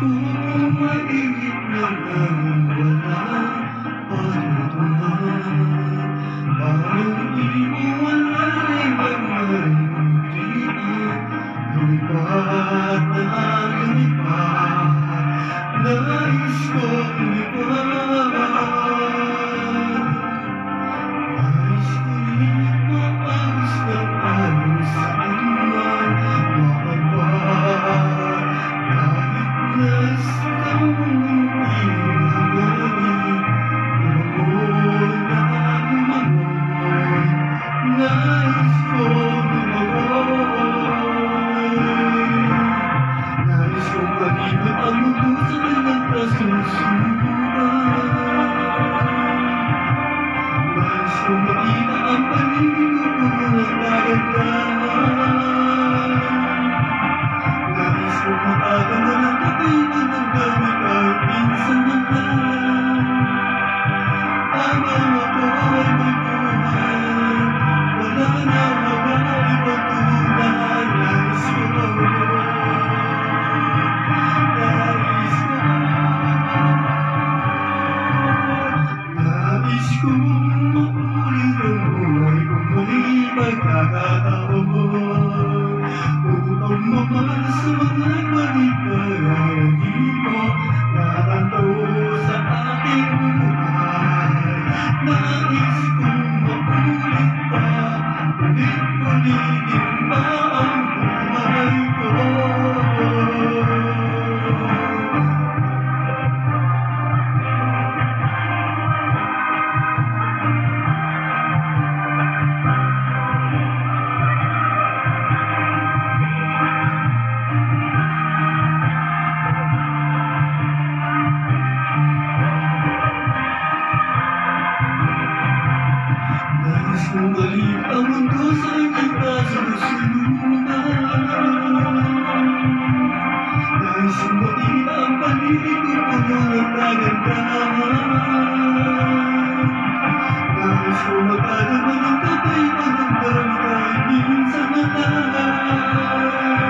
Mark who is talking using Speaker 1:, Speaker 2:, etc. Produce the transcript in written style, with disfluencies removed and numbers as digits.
Speaker 1: Kung mainit na ang walang patutungan, parang iiwanan ay magmarimuntian. Lumipat na ang lumipat, nais kong lumipad. Nais ko rin maayos ng ayos sa iwan, makapag kahit na sa munting hangganin. Lumangoy na lumangoy, nais kong lumangoy. Nais kong pag-ibig ang mundo sa kanyang kasusugan. Nais kong makita ang paligid ko puno ng kagandahan. Nais kong makakamtan ang kakaiba ng dami kahit minsan man lang. Habang ako ay may buhay, wala na habang ibang tunay. Nais ko nais kong maulit ang buhay kung may pagkakataon, upang mamahal sa mga maligaya di ko natanto sa aking buhay. Nais kong maulit pa, ulit-ulitin pa ang buhay ko. Nais kong balik ang mundo sa aking kasunod-sunugan. Nais kong makita ang paligid ko puno ng kagandahan. Nais kong magkalaman ng kakaiba ng dami kahit minsan man lang.